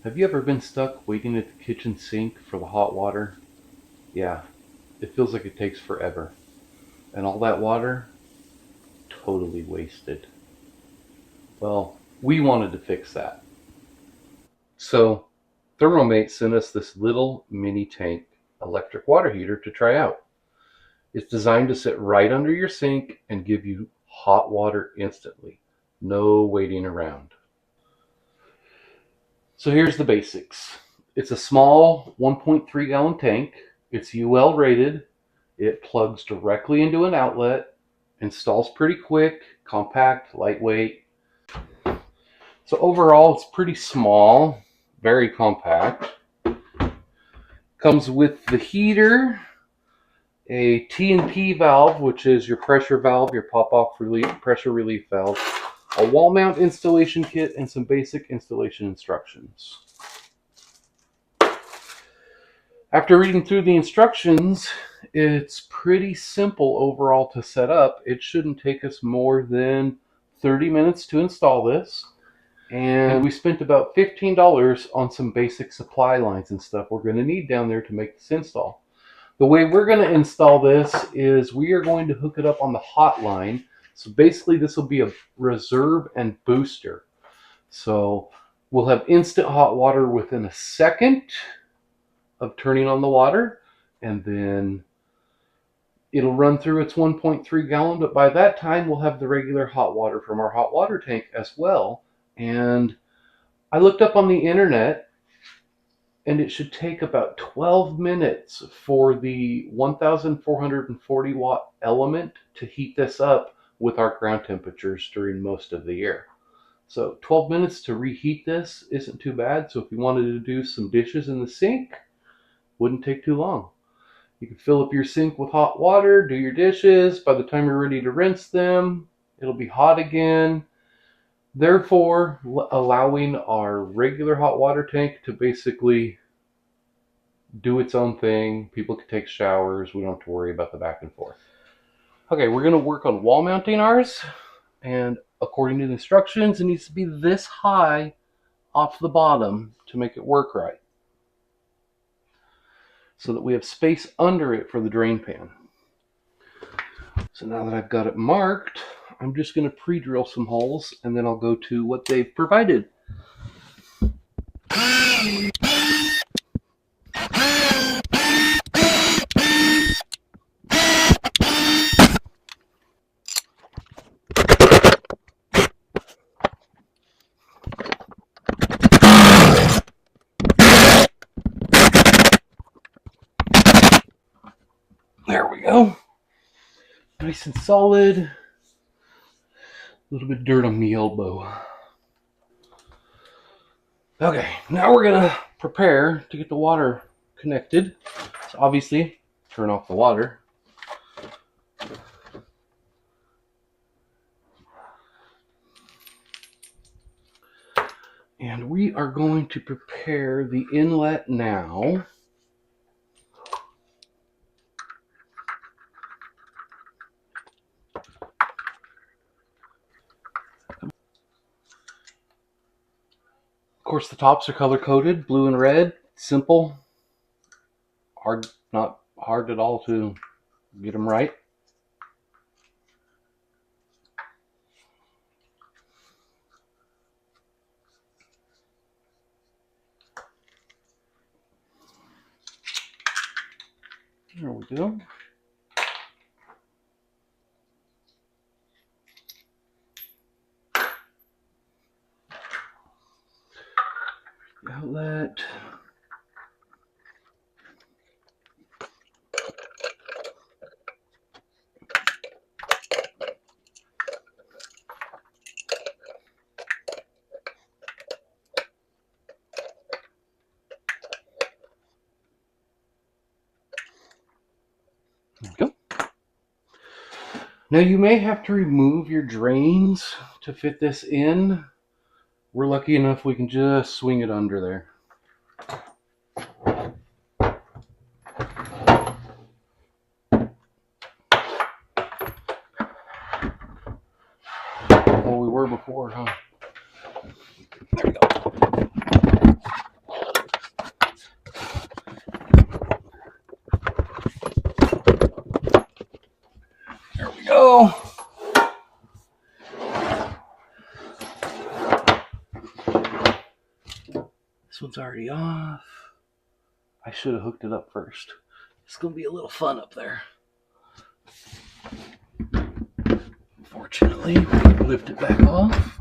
Have you ever been stuck waiting at the kitchen sink for the hot water? Yeah, it feels like it takes forever. And all that water, totally wasted. Well, we wanted to fix that. So, ThermoMate sent us this little mini tank electric water heater to try out. It's designed to sit right under your sink and give you hot water instantly. No waiting around. So here's the basics. It's a small 1.3 gallon tank. It's UL rated. It plugs directly into an outlet, installs pretty quick, compact, lightweight. So overall, it's pretty small, very compact. Comes with the heater, a T&P valve, which is your pressure valve, your pop-off pressure relief valve, a wall mount installation kit, and some basic installation instructions. After reading through the instructions, it's pretty simple overall to set up. It shouldn't take us more than 30 minutes to install this. And we spent about $15 on some basic supply lines and stuff we're going to need down there to make this install. The way we're going to install this is we are going to hook it up on the hot line. So basically this will be a reserve and booster. So we'll have instant hot water within a second of turning on the water, and then it'll run through its 1.3 gallon, but by that time we'll have the regular hot water from our hot water tank as well. And I looked up on the internet, and it should take about 12 minutes for the 1440 watt element to heat this up with our ground temperatures during most of the year. So 12 minutes to reheat this isn't too bad. So if you wanted to do some dishes in the sink, wouldn't take too long. You can fill up your sink with hot water, do your dishes. By the time you're ready to rinse them, it'll be hot again. Therefore, allowing our regular hot water tank to basically do its own thing. People can take showers. We don't have to worry about the back and forth. Okay, we're going to work on wall mounting ours. And according to the instructions, it needs to be this high off the bottom to make it work right, so that we have space under it for the drain pan. So now that I've got it marked, I'm just going to pre-drill some holes, and then I'll go to what they've provided. There we go. Nice and solid. A little bit of dirt on the elbow. Okay, now we're gonna prepare to get the water connected. So obviously, turn off the water. And we are going to prepare the inlet now. Of course, the tops are color-coded, blue and red. Simple. Not hard at all to get them right. There we go. Outlet. There we go. Now you may have to remove your drains to fit this in. We're lucky enough we can just swing it under there. Well, we were before, huh? There we go. This one's already off. I should have hooked it up first. It's going to be a little fun up there. Fortunately, we can lift it back off.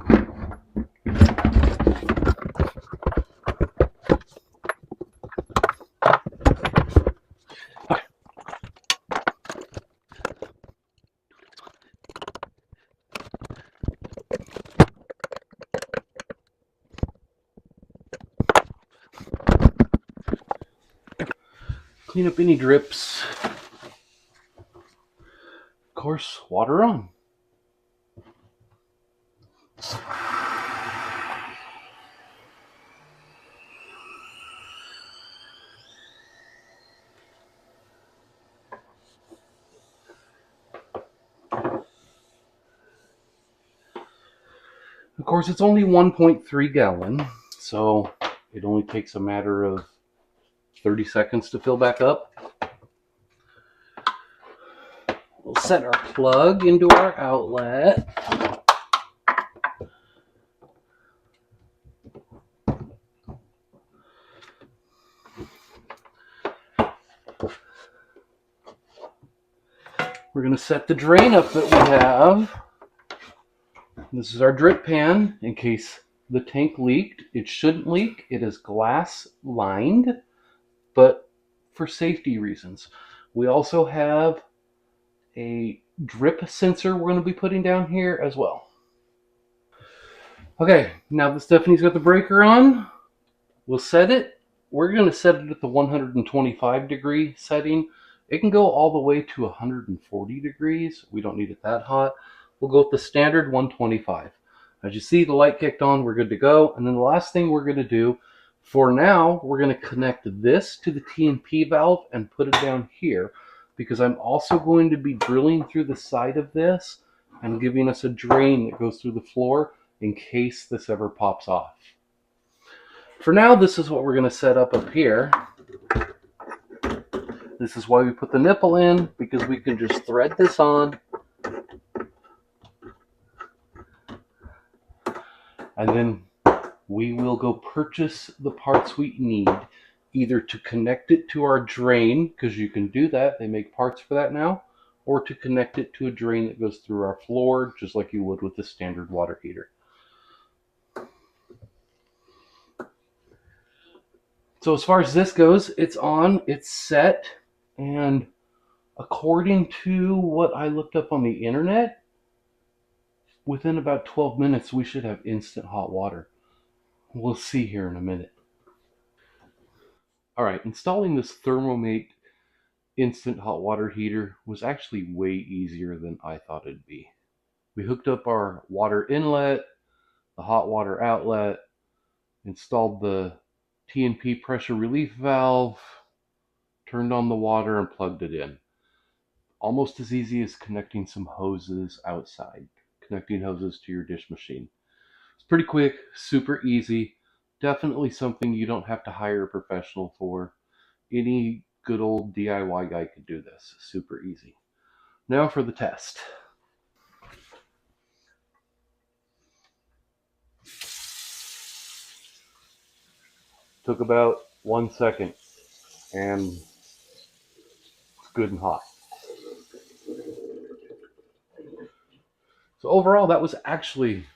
Clean up any drips. Of course, water on. Of course, it's only 1.3 gallon, so it only takes a matter of 30 seconds to fill back up. We'll set our plug into our outlet. We're going to set the drain up that we have. This is our drip pan in case the tank leaked. It shouldn't leak. It is glass lined, but for safety reasons. We also have a drip sensor we're going to be putting down here as well. Okay, now that Stephanie's got the breaker on, we'll set it. We're going to set it at the 125 degree setting. It can go all the way to 140 degrees. We don't need it that hot. We'll go with the standard 125. As you see, the light kicked on, we're good to go. And then the last thing we're going to do, for now, we're going to connect this to the T&P valve and put it down here, because I'm also going to be drilling through the side of this and giving us a drain that goes through the floor in case this ever pops off. For now, this is what we're going to set up here. This is why we put the nipple in, because we can just thread this on. And then we will go purchase the parts we need, either to connect it to our drain, because you can do that, they make parts for that now, or to connect it to a drain that goes through our floor, just like you would with the standard water heater. So as far as this goes, it's on, it's set, and according to what I looked up on the internet, within about 12 minutes, we should have instant hot water. We'll see here in a minute. All right, installing this ThermoMate instant hot water heater was actually way easier than I thought it'd be. We hooked up our water inlet, the hot water outlet, installed the T&P pressure relief valve, turned on the water, and plugged it in. Almost as easy as connecting some hoses outside, connecting hoses to your dish machine. It's pretty quick, super easy, definitely something you don't have to hire a professional for. Any good old DIY guy could do this, super easy. Now for the test. Took about 1 second, and it's good and hot. So overall, that was actually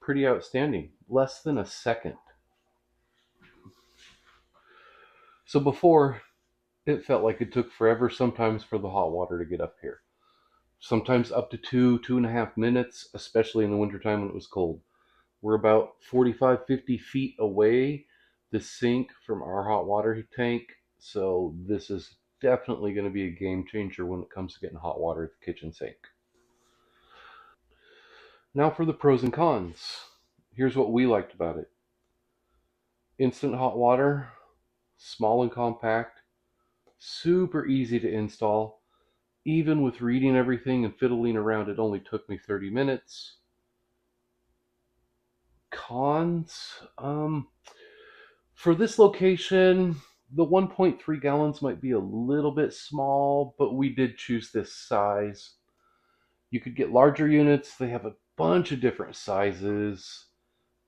pretty outstanding. Less than a second. So before, it felt like it took forever sometimes for the hot water to get up here. Sometimes up to 2.5 minutes, especially in the wintertime when it was cold. We're about 45, 50 feet away, the sink from our hot water tank. So this is definitely going to be a game changer when it comes to getting hot water at the kitchen sink. Now for the pros and cons. Here's what we liked about it. Instant hot water, small and compact, super easy to install. Even with reading everything and fiddling around, it only took me 30 minutes. Cons, for this location, the 1.3 gallons might be a little bit small, but we did choose this size. You could get larger units. They have a bunch of different sizes,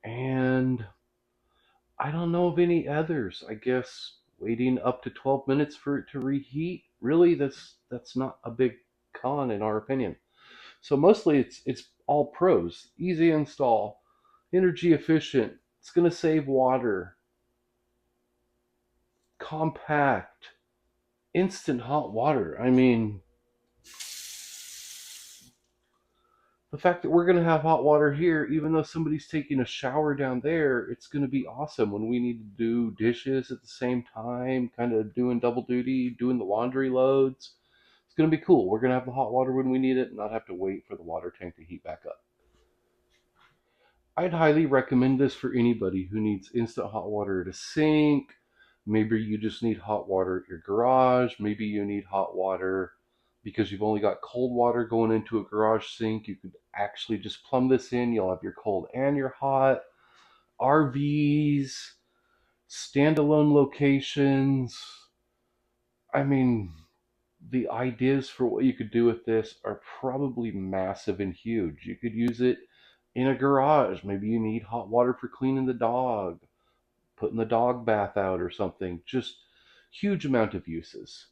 and I don't know of any others. I guess waiting up to 12 minutes for it to reheat, really that's not a big con in our opinion. So mostly it's all pros. Easy install, energy efficient, it's going to save water, compact, instant hot water. I mean, the fact that we're going to have hot water here, even though somebody's taking a shower down there, it's going to be awesome when we need to do dishes at the same time, kind of doing double duty, doing the laundry loads. It's going to be cool. We're going to have the hot water when we need it and not have to wait for the water tank to heat back up. I'd highly recommend this for anybody who needs instant hot water at a sink. Maybe you just need hot water at your garage. Maybe you need hot water because you've only got cold water going into a garage sink. You could actually just plumb this in. You'll have your cold and your hot. RVs, standalone locations. I mean, the ideas for what you could do with this are probably massive and huge. You could use it in a garage. Maybe you need hot water for cleaning the dog, putting the dog bath out or something. Just huge amount of uses.